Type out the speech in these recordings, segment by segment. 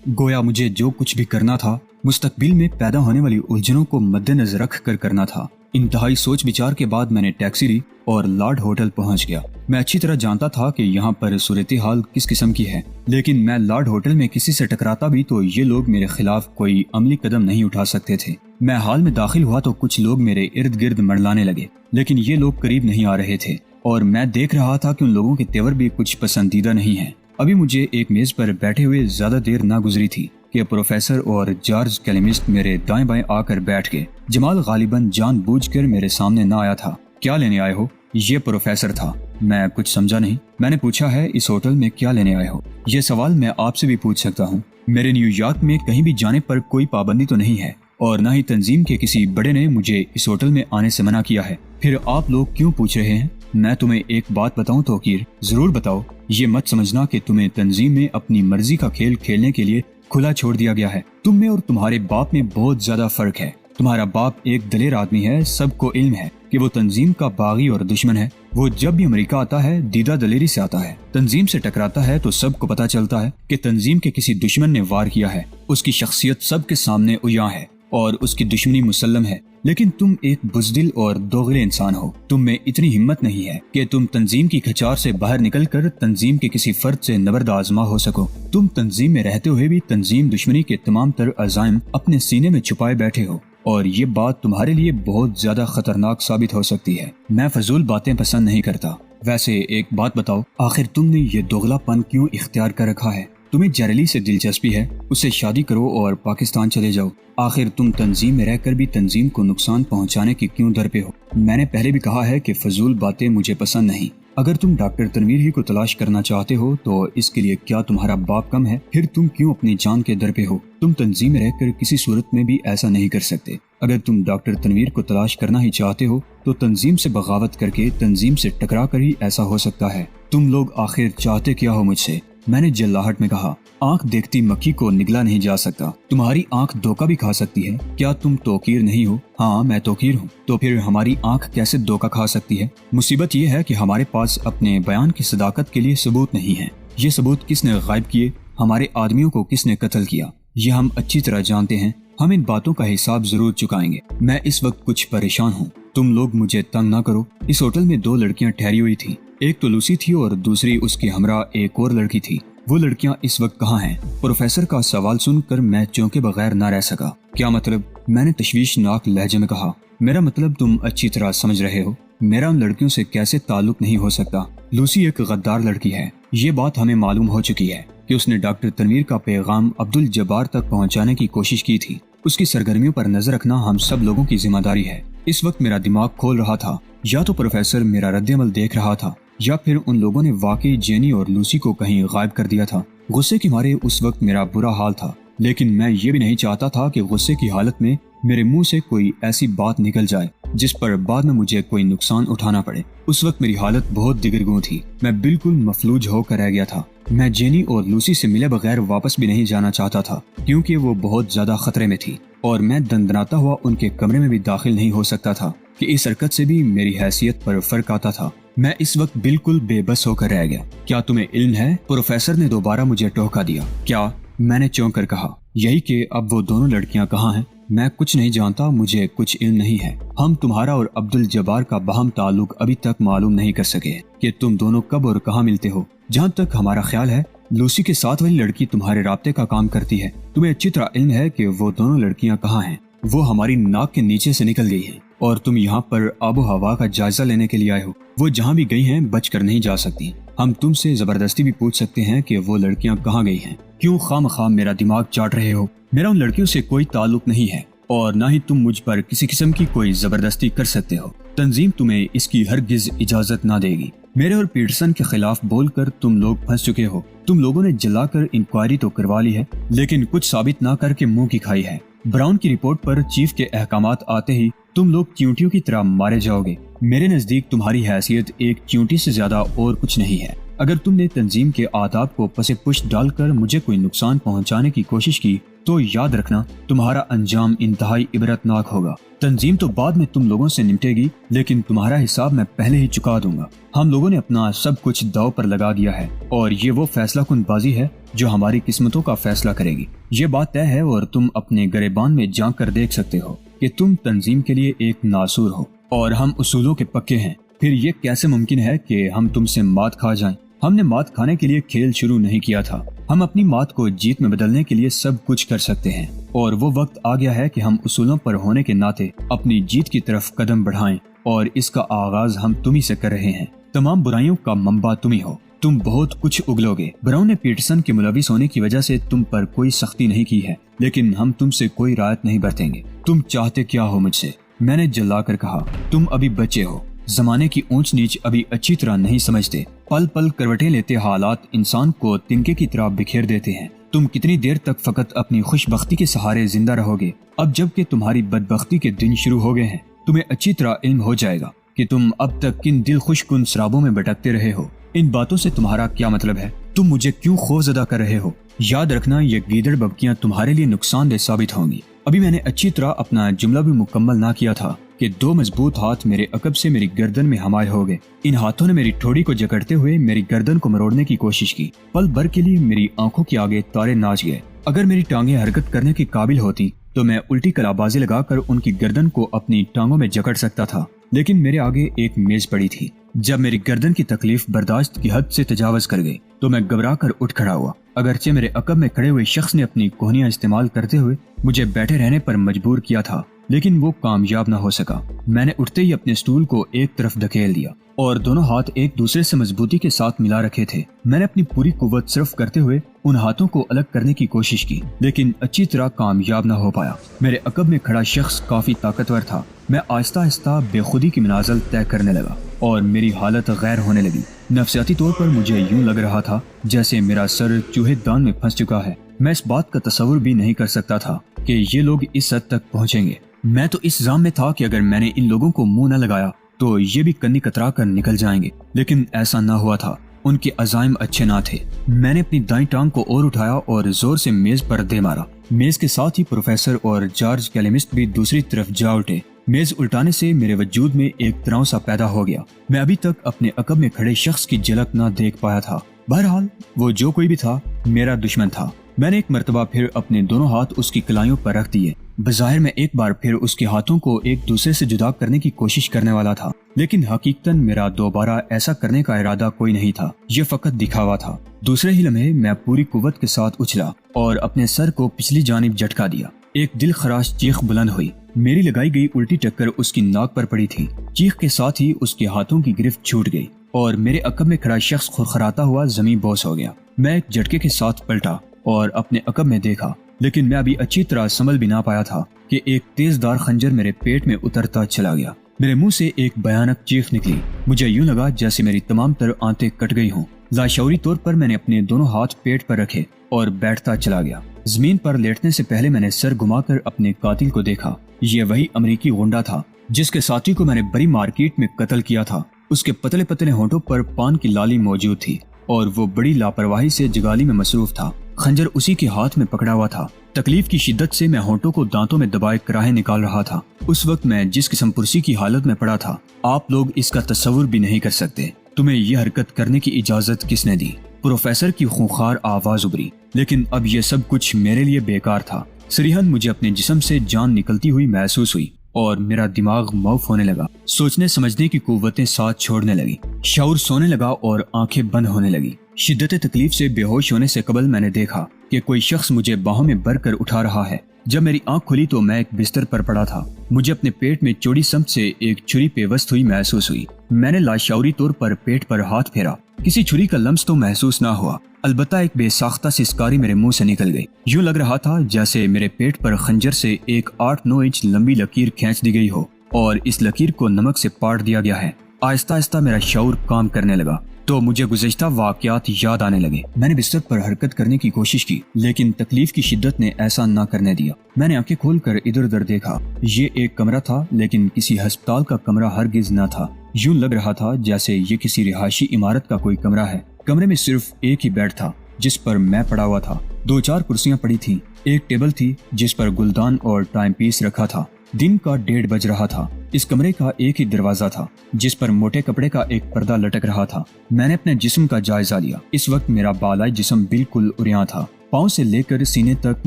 گویا مجھے جو کچھ بھی کرنا تھا مستقبل میں پیدا ہونے والی الجھنوں کو مد نظر رکھ کر کرنا تھا۔ انتہائی سوچ بچار کے بعد میں نے ٹیکسی لی اور لارڈ ہوٹل پہنچ گیا۔ میں اچھی طرح جانتا تھا کہ یہاں پر صورتحال کس قسم کی ہے، لیکن میں لارڈ ہوٹل میں کسی سے ٹکراتا بھی تو یہ لوگ میرے خلاف کوئی عملی قدم نہیں اٹھا سکتے تھے۔ میں ہال میں داخل ہوا تو کچھ لوگ میرے ارد گرد منڈلانے لگے، لیکن یہ لوگ قریب نہیں آ رہے تھے اور میں دیکھ رہا تھا کہ ان لوگوں کے تیور بھی کچھ پسندیدہ نہیں ہیں۔ ابھی مجھے ایک میز پر بیٹھے ہوئے زیادہ دیر نہ گزری تھی کہ پروفیسر اور جارج کیلمسٹ میرے دائیں بائیں آ کر بیٹھ گئے۔ جمال غالباً جان بوجھ کر میرے سامنے نہ آیا تھا۔ کیا لینے آئے ہو؟ یہ پروفیسر تھا۔ میں کچھ سمجھا نہیں۔ میں نے پوچھا ہے اس ہوٹل میں کیا لینے آئے ہو؟ یہ سوال میں آپ سے بھی پوچھ سکتا ہوں۔ میرے نیو یارک میں کہیں بھی جانے پر کوئی پابندی تو نہیں ہے اور نہ ہی تنظیم کے کسی بڑے نے مجھے اس ہوٹل میں آنے سے منع کیا ہے۔ پھر آپ لوگ کیوں پوچھ رہے ہیں؟ میں تمہیں ایک بات بتاؤں توقیر؟ ضرور بتاؤ۔ یہ مت سمجھنا کہ تمہیں تنظیم میں اپنی مرضی کا کھیل کھیلنے کے لیے کھلا چھوڑ دیا گیا ہے۔ تم میں اور تمہارے باپ میں بہت زیادہ فرق ہے۔ تمہارا باپ ایک دلیر آدمی ہے، سب کو علم ہے کہ وہ تنظیم کا باغی اور دشمن ہے۔ وہ جب بھی امریکہ آتا ہے دیدہ دلیری سے آتا ہے، تنظیم سے ٹکراتا ہے تو سب کو پتا چلتا ہے کہ تنظیم کے کسی دشمن نے وار کیا ہے۔ اس کی شخصیت سب کے سامنے عیاں ہے اور اس کی دشمنی مسلم ہے، لیکن تم ایک بزدل اور دوغلے انسان ہو۔ تم میں اتنی ہمت نہیں ہے کہ تم تنظیم کی کھچار سے باہر نکل کر تنظیم کے کسی فرد سے نبرد آزما ہو سکو۔ تم تنظیم میں رہتے ہوئے بھی تنظیم دشمنی کے تمام تر عزائم اپنے سینے میں چھپائے بیٹھے ہو، اور یہ بات تمہارے لیے بہت زیادہ خطرناک ثابت ہو سکتی ہے۔ میں فضول باتیں پسند نہیں کرتا۔ ویسے ایک بات بتاؤ، آخر تم نے یہ دوغلا پن کیوں اختیار کر رکھا ہے؟ تمہیں جرلی سے دلچسپی ہے، اس سے شادی کرو اور پاکستان چلے جاؤ۔ آخر تم تنظیم میں رہ کر بھی تنظیم کو نقصان پہنچانے کی کیوں در پہ ہو؟ میں نے پہلے بھی کہا ہے کہ فضول باتیں مجھے پسند نہیں۔ اگر تم ڈاکٹر تنویر ہی کو تلاش کرنا چاہتے ہو تو اس کے لیے کیا تمہارا باپ کم ہے؟ پھر تم کیوں اپنی جان کے در پہ ہو؟ تم تنظیم میں رہ کر کسی صورت میں بھی ایسا نہیں کر سکتے۔ اگر تم ڈاکٹر تنویر کو تلاش کرنا ہی چاہتے ہو تو تنظیم سے بغاوت کر کے تنظیم سے ٹکرا کر ہی ایسا ہو سکتا ہے۔ تم لوگ آخر چاہتے کیا ہو مجھ سے؟ میں نے جلاہٹ میں کہا۔ آنکھ دیکھتی مکھی کو نگلا نہیں جا سکتا۔ تمہاری آنکھ دھوکہ بھی کھا سکتی ہے۔ کیا تم توقیر نہیں ہو؟ ہاں میں توقیر ہوں۔ تو پھر ہماری آنکھ کیسے دھوکہ کھا سکتی ہے؟ مصیبت یہ ہے کہ ہمارے پاس اپنے بیان کی صداقت کے لیے ثبوت نہیں ہے۔ یہ ثبوت کس نے غائب کیے؟ ہمارے آدمیوں کو کس نے قتل کیا؟ یہ ہم اچھی طرح جانتے ہیں۔ ہم ان باتوں کا حساب ضرور چکائیں گے۔ میں اس وقت کچھ پریشان ہوں۔ تم لوگ مجھے تنگ نہ کرو۔ اس ہوٹل میں 2 لڑکیاں ٹھہری ہوئی تھیں، ایک تو لوسی تھی اور دوسری اس کے ہمراہ ایک اور لڑکی تھی۔ وہ لڑکیاں اس وقت کہاں ہیں؟ پروفیسر کا سوال سن کر میں چونکے بغیر نہ رہ سکا۔ کیا مطلب؟ میں نے تشویشناک لہجے میں کہا۔ میرا مطلب تم اچھی طرح سمجھ رہے ہو۔ میرا ان لڑکیوں سے کیسے تعلق نہیں ہو سکتا؟ لوسی ایک غدار لڑکی ہے، یہ بات ہمیں معلوم ہو چکی ہے کہ اس نے ڈاکٹر تنویر کا پیغام عبدالجبار تک پہنچانے کی کوشش کی تھی۔ اس کی سرگرمیوں پر نظر رکھنا ہم سب لوگوں کی ذمہ داری ہے۔ اس وقت میرا دماغ کھول رہا تھا۔ یا تو پروفیسر میرا رد عمل دیکھ رہا تھا یا پھر ان لوگوں نے واقعی جینی اور لوسی کو کہیں غائب کر دیا تھا۔ غصے کے مارے اس وقت میرا برا حال تھا، لیکن میں یہ بھی نہیں چاہتا تھا کہ غصے کی حالت میں میرے منہ سے کوئی ایسی بات نکل جائے جس پر بعد میں مجھے کوئی نقصان اٹھانا پڑے۔ اس وقت میری حالت بہت دگرگوں تھی۔ میں بالکل مفلوج ہو کر رہ گیا تھا۔ میں جینی اور لوسی سے ملے بغیر واپس بھی نہیں جانا چاہتا تھا کیونکہ وہ بہت زیادہ خطرے میں تھی، اور میں دندناتا ہوا ان کے کمرے میں بھی داخل نہیں ہو سکتا تھا کہ اس حرکت سے بھی میری حیثیت پر فرق آتا تھا۔ میں اس وقت بالکل بے بس ہو کر رہ گیا۔ کیا تمہیں علم ہے؟ پروفیسر نے دوبارہ مجھے ٹوکا دیا۔ کیا؟ میں نے چونک کر کہا۔ یہی کہ اب وہ دونوں لڑکیاں کہاں ہیں؟ میں کچھ نہیں جانتا، مجھے کچھ علم نہیں ہے۔ ہم تمہارا اور عبدالجبار کا باہم تعلق ابھی تک معلوم نہیں کر سکے کہ تم دونوں کب اور کہاں ملتے ہو۔ جہاں تک ہمارا خیال ہے لوسی کے ساتھ والی لڑکی تمہارے رابطے کا کام کرتی ہے۔ تمہیں اچھی طرح علم ہے کہ وہ دونوں لڑکیاں کہاں ہیں۔ وہ ہماری ناک کے نیچے سے نکل گئی ہیں اور تم یہاں پر آب و ہوا کا جائزہ لینے کے لیے آئے ہو۔ وہ جہاں بھی گئی ہیں بچ کر نہیں جا سکتی۔ ہم تم سے زبردستی بھی پوچھ سکتے ہیں کہ وہ لڑکیاں کہاں گئی ہیں۔ کیوں خواہ میرا دماغ چاٹ رہے ہو؟ میرا ان لڑکیوں سے کوئی تعلق نہیں ہے اور نہ ہی تم مجھ پر کسی قسم کی کوئی زبردستی کر سکتے ہو۔ تنظیم تمہیں اس کی ہرگز اجازت نہ دے گی۔ میرے اور پیٹرسن کے خلاف بول کر تم لوگ پھنس چکے ہو۔ تم لوگوں نے جلا کر انکوائری تو کروا لی ہے لیکن کچھ ثابت نہ کر کے منہ کی کھائی ہے۔ براؤن کی رپورٹ پر چیف کے احکامات آتے ہی تم لوگ چیونٹیوں کی طرح مارے جاؤ گے۔ میرے نزدیک تمہاری حیثیت ایک چیونٹی سے زیادہ اور کچھ نہیں ہے۔ اگر تم نے تنظیم کے آداب کو پس پشت ڈال کر مجھے کوئی نقصان پہنچانے کی کوشش کی تو یاد رکھنا تمہارا انجام انتہائی عبرتناک ہوگا۔ تنظیم تو بعد میں تم لوگوں سے نمٹے گی، لیکن تمہارا حساب میں پہلے ہی چکا دوں گا۔ ہم لوگوں نے اپنا سب کچھ داؤ پر لگا دیا ہے اور یہ وہ فیصلہ کن بازی ہے جو ہماری قسمتوں کا فیصلہ کرے گی۔ یہ بات طے ہے اور تم اپنے گریبان میں جھانک کر دیکھ سکتے ہو کہ تم تنظیم کے لیے ایک ناسور ہو اور ہم اصولوں کے پکے ہیں۔ پھر یہ کیسے ممکن ہے کہ ہم تم سے مات کھا جائیں؟ ہم نے مات کھانے کے لیے کھیل شروع نہیں کیا تھا۔ ہم اپنی مات کو جیت میں بدلنے کے لیے سب کچھ کر سکتے ہیں اور وہ وقت آ گیا ہے کہ ہم اصولوں پر ہونے کے ناطے اپنی جیت کی طرف قدم بڑھائیں، اور اس کا آغاز ہم تم ہی سے کر رہے ہیں۔ تمام برائیوں کا منبع تم ہی ہو۔ تم بہت کچھ اگلو گے۔ براؤن نے پیٹرسن کے ملوث ہونے کی وجہ سے تم پر کوئی سختی نہیں کی ہے، لیکن ہم تم سے کوئی رعایت نہیں برتیں گے۔ تم چاہتے کیا ہو مجھ سے؟ میں نے جلا کر کہا، تم ابھی بچے ہو، زمانے کی اونچ نیچ ابھی اچھی طرح نہیں سمجھتے۔ پل پل کروٹیں لیتے حالات انسان کو تنکے کی طرح بکھیر دیتے ہیں۔ تم کتنی دیر تک فقط اپنی خوش بختی کے سہارے زندہ رہو گے؟ اب جب کہ تمہاری بدبختی کے دن شروع ہو گئے ہیں، تمہیں اچھی طرح علم ہو جائے گا کہ تم اب تک کن دل خوش کن سرابوں میں بھٹکتے رہے ہو۔ ان باتوں سے تمہارا کیا مطلب ہے؟ تم مجھے کیوں خوف زدہ کر رہے ہو؟ یاد رکھنا یہ گیدڑ ببکیاں تمہارے لیے نقصان دہ ثابت ہوں گی۔ ابھی میں نے اچھی طرح اپنا جملہ بھی مکمل نہ کیا تھا کہ دو مضبوط ہاتھ میرے عقب سے میری گردن میں حمائل ہو گئے۔ ان ہاتھوں نے میری ٹھوڑی کو جکڑتے ہوئے میری گردن کو مروڑنے کی کوشش کی۔ پل بھر کے لیے میری آنکھوں کے آگے تارے ناچ گئے۔ اگر میری ٹانگیں حرکت کرنے کے قابل ہوتی تو میں الٹی کلابازی لگا کر ان کی گردن کو اپنی ٹانگوں میں جکڑ سکتا تھا، لیکن میرے آگے ایک میز پڑی تھی۔ جب میری گردن کی تکلیف برداشت کی حد سے تجاوز کر گئی تو میں گھبرا کر اٹھ کھڑا ہوا۔ اگرچہ میرے عقب میں کھڑے ہوئے شخص نے اپنی کوہنیاں استعمال کرتے ہوئے مجھے بیٹھے رہنے پر مجبور کیا تھا، لیکن وہ کامیاب نہ ہو سکا۔ میں نے اٹھتے ہی اپنے سٹول کو ایک طرف دھکیل دیا اور دونوں ہاتھ ایک دوسرے سے مضبوطی کے ساتھ ملا رکھے تھے۔ میں نے اپنی پوری قوت صرف کرتے ہوئے ان ہاتھوں کو الگ کرنے کی کوشش کی، لیکن اچھی طرح کامیاب نہ ہو پایا۔ میرے عقب میں کھڑا شخص کافی طاقتور تھا۔ میں آہستہ آہستہ بے خودی کی منازل طے کرنے لگا اور میری حالت غیر ہونے لگی۔ نفسیاتی طور پر مجھے یوں لگ رہا تھا جیسے میرا سر چوہے دان میں پھنس چکا ہے۔ میں اس بات کا تصور بھی نہیں کر سکتا تھا کہ یہ لوگ اس حد تک پہنچیں گے۔ میں تو اس ذہن میں تھا کہ اگر میں نے ان لوگوں کو منہ نہ لگایا تو یہ بھی کنی کترا کر نکل جائیں گے، لیکن ایسا نہ ہوا تھا۔ ان کے عزائم اچھے نہ تھے۔ میں نے اپنی دائیں ٹانگ کو اور اٹھایا اور زور سے میز پر دے مارا۔ میز کے ساتھ ہی پروفیسر اور جارج کیلمسٹ بھی دوسری طرف جا اٹھے۔ میز الٹانے سے میرے وجود میں ایک تناؤ سا پیدا ہو گیا۔ میں ابھی تک اپنے عقب میں کھڑے شخص کی جھلک نہ دیکھ پایا تھا۔ بہرحال وہ جو کوئی بھی تھا میرا دشمن تھا۔ میں نے ایک مرتبہ پھر اپنے دونوں ہاتھ اس کی کلائیوں پر رکھ دیے۔ بظاہر میں ایک بار پھر اس کے ہاتھوں کو ایک دوسرے سے جدا کرنے کی کوشش کرنے والا تھا، لیکن حقیقتاً میرا دوبارہ ایسا کرنے کا ارادہ کوئی نہیں تھا۔ یہ فقط دکھاوا تھا۔ دوسرے ہی لمحے میں پوری قوت کے ساتھ اچھلا اور اپنے سر کو پچھلی جانب جھٹکا دیا۔ ایک دل خراش چیخ بلند ہوئی۔ میری لگائی گئی الٹی ٹکر اس کی ناک پر پڑی تھی۔ چیخ کے ساتھ ہی اس کے ہاتھوں کی گرفت چھوٹ گئی اور میرے عقب میں کھڑا شخص خرخراتا ہوا زمین بوس ہو گیا۔ میں ایک جھٹکے کے ساتھ پلٹا اور اپنے عقب میں دیکھا، لیکن میں ابھی اچھی طرح سنبھل بھی نہ پایا تھا کہ ایک تیز دار خنجر میرے پیٹ میں اترتا چلا گیا۔ میرے منہ سے ایک بھیانک چیخ نکلی۔ مجھے یوں لگا جیسے میری تمام تر آنتیں کٹ گئی ہوں۔ لاشعوری طور پر میں نے اپنے دونوں ہاتھ پیٹ پر رکھے اور بیٹھتا چلا گیا۔ زمین پر لیٹنے سے پہلے میں نے سر گھما کر اپنے قاتل کو دیکھا۔ یہ وہی امریکی غنڈا تھا جس کے ساتھی کو میں نے بڑی مارکیٹ میں قتل کیا تھا۔ اس کے پتلے پتلے ہونٹوں پر پان کی لالی موجود تھی اور وہ بڑی لاپرواہی سے جگالی میں مصروف تھا۔ خنجر اسی کے ہاتھ میں پکڑا ہوا تھا۔ تکلیف کی شدت سے میں ہونٹوں کو دانتوں میں دبائے کراہیں نکال رہا تھا۔ اس وقت میں جس قسم پرسی کی حالت میں پڑا تھا آپ لوگ اس کا تصور بھی نہیں کر سکتے۔ تمہیں یہ حرکت کرنے کی اجازت کس نے دی؟ پروفیسر کی خونخوار آواز ابھری۔ لیکن اب یہ سب کچھ میرے لیے بیکار تھا۔ صریحاً مجھے اپنے جسم سے جان نکلتی ہوئی محسوس ہوئی اور میرا دماغ موف ہونے لگا۔ سوچنے سمجھنے کی قوتیں ساتھ چھوڑنے لگی۔ شعور سونے لگا اور آنکھیں بند ہونے لگی۔ شدت تکلیف سے بے ہوش ہونے سے قبل میں نے دیکھا کہ کوئی شخص مجھے باہوں میں بھر کر اٹھا رہا ہے۔ جب میری آنکھ کھلی تو میں ایک بستر پر پڑا تھا۔ مجھے اپنے پیٹ میں چوڑی سمت سے ایک چھری پیوست ہوئی محسوس ہوئی۔ میں نے لاشعوری طور پر پیٹ پر ہاتھ پھیرا۔ کسی چھری کا لمس تو محسوس نہ ہوا، البتہ ایک بے ساختہ سسکاری میرے منہ سے نکل گئی۔ یوں لگ رہا تھا جیسے میرے پیٹ پر خنجر سے ایک 8-9 انچ لمبی لکیر کھینچ دی گئی ہو اور اس لکیر کو نمک سے پاٹ دیا گیا ہے۔ آہستہ آہستہ میرا شعور کام کرنے لگا تو مجھے گزشتہ واقعات یاد آنے لگے۔ میں نے بستر پر حرکت کرنے کی کوشش کی، لیکن تکلیف کی شدت نے ایسا نہ کرنے دیا۔ میں نے آنکھیں کھول کر ادھر ادھر دیکھا۔ یہ ایک کمرہ تھا، لیکن کسی ہسپتال کا کمرہ ہرگز نہ تھا۔ یوں لگ رہا تھا جیسے یہ کسی رہائشی عمارت کا کوئی کمرہ ہے۔ کمرے میں صرف ایک ہی بیڈ تھا جس پر میں پڑا ہوا تھا۔ 2-4 کرسیاں پڑی تھیں، ایک ٹیبل تھی جس پر گلدان اور ٹائم پیس رکھا تھا۔ دن کا 1:30 بج رہا تھا۔ اس کمرے کا ایک ہی دروازہ تھا جس پر موٹے کپڑے کا ایک پردہ لٹک رہا تھا۔ میں نے اپنے جسم کا جائزہ لیا۔ اس وقت میرا بالائی جسم بالکل عریاں تھا۔ پاؤں سے لے کر سینے تک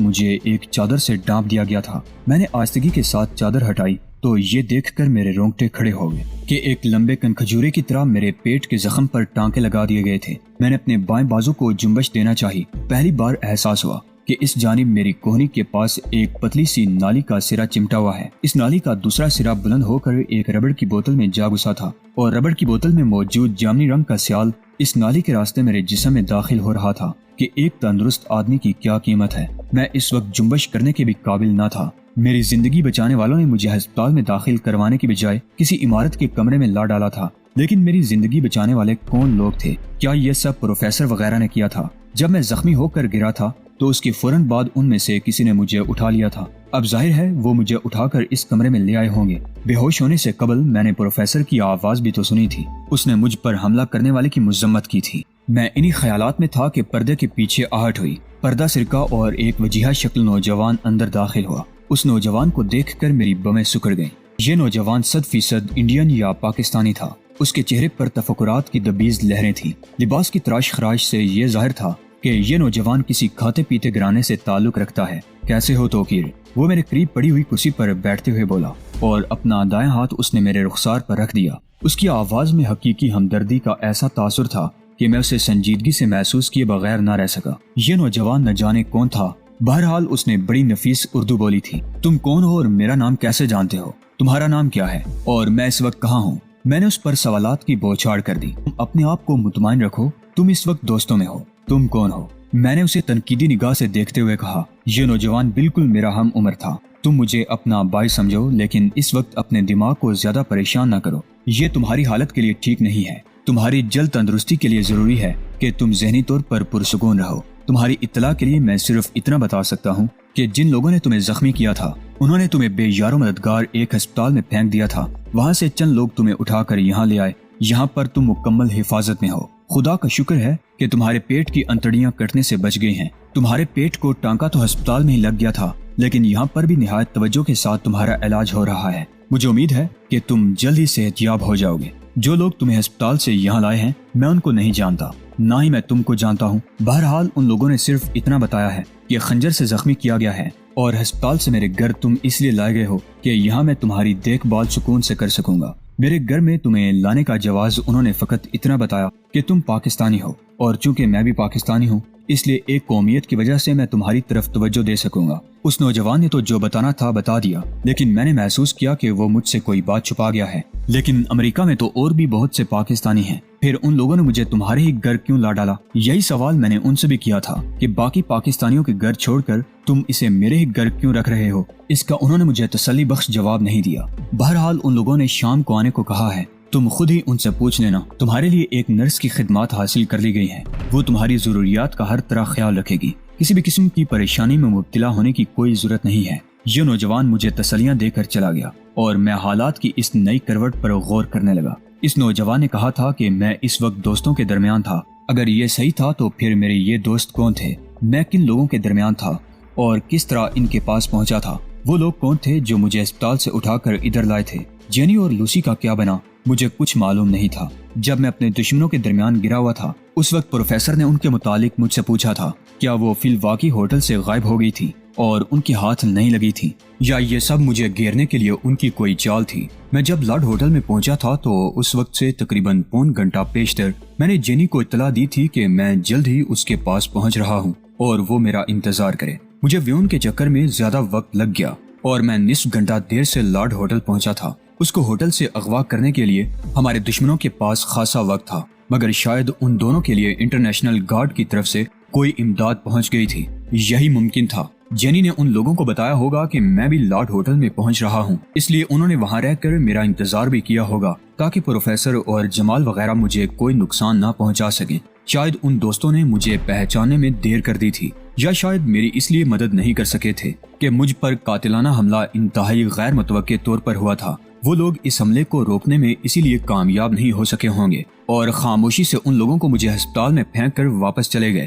مجھے ایک چادر سے ڈانپ دیا گیا تھا۔ میں نے آہستگی کے ساتھ چادر ہٹائی تو یہ دیکھ کر میرے رونگٹے کھڑے ہو گئے کہ ایک لمبے کھجورے کی طرح میرے پیٹ کے زخم پر ٹانکے لگا دیے گئے تھے۔ میں نے اپنے بائیں بازو کو جنبش دینا چاہی۔ پہلی بار احساس ہوا کہ اس جانب میری کوہنی کے پاس ایک پتلی سی نالی کا سرا چمٹا ہوا ہے۔ اس نالی کا دوسرا سرا بلند ہو کر ایک ربڑ کی بوتل میں جا گھسا تھا اور ربڑ کی بوتل میں موجود جامنی رنگ کا سیال اس نالی کے راستے میرے جسم میں داخل ہو رہا تھا کہ ایک تندرست آدمی کی کیا قیمت ہے۔ میں اس وقت جنبش کرنے کے بھی قابل نہ تھا۔ میری زندگی بچانے والوں نے مجھے ہسپتال میں داخل کروانے کے بجائے کسی عمارت کے کمرے میں لا ڈالا تھا۔ لیکن میری زندگی بچانے والے کون لوگ تھے؟ کیا یہ سب پروفیسر وغیرہ نے کیا تھا؟ جب میں زخمی ہو کر گرا تھا تو اس کے فوراً بعد ان میں سے کسی نے مجھے اٹھا لیا تھا۔ اب ظاہر ہے وہ مجھے اٹھا کر اس کمرے میں لے آئے ہوں گے۔ بے ہوش ہونے سے قبل میں نے پروفیسر کی آواز بھی تو سنی تھی۔ اس نے مجھ پر حملہ کرنے والے کی مذمت کی تھی۔ میں انہی خیالات میں تھا کہ پردے کے پیچھے آہٹ ہوئی۔ پردہ سرکا اور ایک وجیہہ شکل نوجوان اندر داخل ہوا۔ اس نوجوان کو دیکھ کر میری بمیں سکڑ گئیں۔ یہ نوجوان 100% انڈین یا پاکستانی تھا۔ اس کے چہرے پر تفکرات کی دبیز لہریں تھیں۔ لباس کی تراش خراش سے یہ ظاہر تھا کہ یہ نوجوان کسی کھاتے پیتے گھرانے سے تعلق رکھتا ہے۔ کیسے ہو توقیر؟ وہ میرے قریب پڑی ہوئی کرسی پر بیٹھتے ہوئے بولا اور اپنا دائیں ہاتھ اس نے میرے رخسار پر رکھ دیا۔ اس کی آواز میں حقیقی ہمدردی کا ایسا تاثر تھا کہ میں اسے سنجیدگی سے محسوس کیے بغیر نہ رہ سکا۔ یہ نوجوان نہ جانے کون تھا، بہرحال اس نے بڑی نفیس اردو بولی تھی۔ تم کون ہو اور میرا نام کیسے جانتے ہو؟ تمہارا نام کیا ہے اور میں اس وقت کہاں ہوں؟ میں نے اس پر سوالات کی بوچھاڑ کر دی۔ تم اپنے آپ کو مطمئن رکھو، تم اس وقت دوستوں میں ہو۔ تم کون ہو؟ میں نے اسے تنقیدی نگاہ سے دیکھتے ہوئے کہا۔ یہ نوجوان بالکل میرا ہم عمر تھا۔ تم مجھے اپنا بھائی سمجھو، لیکن اس وقت اپنے دماغ کو زیادہ پریشان نہ کرو۔ یہ تمہاری حالت کے لیے ٹھیک نہیں ہے۔ تمہاری جلد تندرستی کے لیے ضروری ہے کہ تم ذہنی طور پر پرسکون رہو۔ تمہاری اطلاع کے لیے میں صرف اتنا بتا سکتا ہوں کہ جن لوگوں نے تمہیں زخمی کیا تھا انہوں نے تمہیں بے یار و مددگار ایک ہسپتال میں پھینک دیا تھا۔ وہاں سے چند لوگ تمہیں اٹھا کر یہاں لے آئے۔ یہاں پر تم مکمل حفاظت میں ہو۔ خدا کا شکر ہے کہ تمہارے پیٹ کی انتڑیاں کٹنے سے بچ گئی ہیں۔ تمہارے پیٹ کو ٹانکا تو ہسپتال میں ہی لگ گیا تھا، لیکن یہاں پر بھی نہایت توجہ کے ساتھ تمہارا علاج ہو رہا ہے۔ مجھے امید ہے کہ تم جلد ہی صحت یاب ہو جاؤ گے۔ جو لوگ تمہیں ہسپتال سے یہاں لائے ہیں میں ان کو نہیں جانتا، نہ ہی میں تم کو جانتا ہوں۔ بہرحال ان لوگوں نے صرف اتنا بتایا ہے کہ خنجر سے زخمی کیا گیا ہے اور ہسپتال سے میرے گھر تم اس لیے لائے گئے ہو کہ یہاں میں تمہاری دیکھ بھال سکون سے کر سکوں گا۔ میرے گھر میں تمہیں لانے کا جواز انہوں نے فقط اتنا بتایا کہ تم پاکستانی ہو، اور چونکہ میں بھی پاکستانی ہوں اس لیے ایک قومیت کی وجہ سے میں تمہاری طرف توجہ دے سکوں گا۔ اس نوجوان نے تو جو بتانا تھا بتا دیا، لیکن میں نے محسوس کیا کہ وہ مجھ سے کوئی بات چھپا گیا ہے۔ لیکن امریکہ میں تو اور بھی بہت سے پاکستانی ہیں، پھر ان لوگوں نے مجھے تمہارے ہی گھر کیوں لا ڈالا؟ یہی سوال میں نے ان سے بھی کیا تھا کہ باقی پاکستانیوں کے گھر چھوڑ کر تم اسے میرے ہی گھر کیوں رکھ رہے ہو؟ اس کا انہوں نے مجھے تسلی بخش جواب نہیں دیا۔ بہرحال ان لوگوں نے شام کو آنے کو کہا ہے۔ تم خود ہی ان سے پوچھ لینا۔ تمہارے لیے ایک نرس کی خدمات حاصل کر لی گئی ہیں، وہ تمہاری ضروریات کا ہر طرح خیال رکھے گی۔ کسی بھی قسم کی پریشانی میں مبتلا ہونے کی کوئی ضرورت نہیں ہے۔ یہ نوجوان مجھے تسلیاں دے کر چلا گیا اور میں حالات کی اس نئی کروٹ پر غور کرنے لگا۔ اس نوجوان نے کہا تھا کہ میں اس وقت دوستوں کے درمیان تھا۔ اگر یہ صحیح تھا تو پھر میرے یہ دوست کون تھے؟ میں کن لوگوں کے درمیان تھا اور کس طرح ان کے پاس پہنچا تھا؟ وہ لوگ کون تھے جو مجھے اسپتال سے اٹھا کر ادھر لائے تھے؟ جینی اور لوسی کا کیا بنا؟ مجھے کچھ معلوم نہیں تھا۔ جب میں اپنے دشمنوں کے درمیان گرا ہوا تھا اس وقت پروفیسر نے ان کے متعلق مجھ سے پوچھا تھا کیا وہ فی الواقع ہوٹل سے غائب ہو گئی تھی اور ان کے ہاتھ نہیں لگی تھی، یا یہ سب مجھے گھیرنے کے لیے ان کی کوئی چال تھی؟ میں جب لارڈ ہوٹل میں پہنچا تھا تو اس وقت سے تقریباً پون گھنٹہ پیشتر میں نے جینی کو اطلاع دی تھی کہ میں جلد ہی اس کے پاس پہنچ رہا ہوں اور وہ میرا انتظار کرے۔ مجھے ویون کے چکر میں زیادہ وقت لگ گیا اور میں نصف گھنٹہ دیر سے لارڈ ہوٹل پہنچا تھا۔ اس کو ہوٹل سے اغوا کرنے کے لیے ہمارے دشمنوں کے پاس خاصا وقت تھا، مگر شاید ان دونوں کے لیے انٹرنیشنل گارڈ کی طرف سے کوئی امداد پہنچ گئی تھی، یہی ممکن تھا۔ جینی نے ان لوگوں کو بتایا ہوگا کہ میں بھی لارڈ ہوٹل میں پہنچ رہا ہوں، اس لیے انہوں نے وہاں رہ کر میرا انتظار بھی کیا ہوگا تاکہ پروفیسر اور جمال وغیرہ مجھے کوئی نقصان نہ پہنچا سکیں۔ شاید ان دوستوں نے مجھے پہچاننے میں دیر کر دی تھی، یا شاید میری اس لیے مدد نہیں کر سکے تھے کہ مجھ پر قاتلانہ حملہ انتہائی غیر متوقع طور پر ہوا تھا۔ وہ لوگ اس حملے کو روکنے میں اسی لیے کامیاب نہیں ہو سکے ہوں گے اور خاموشی سے ان لوگوں کو مجھے ہسپتال میں پھینک کر واپس چلے گئے۔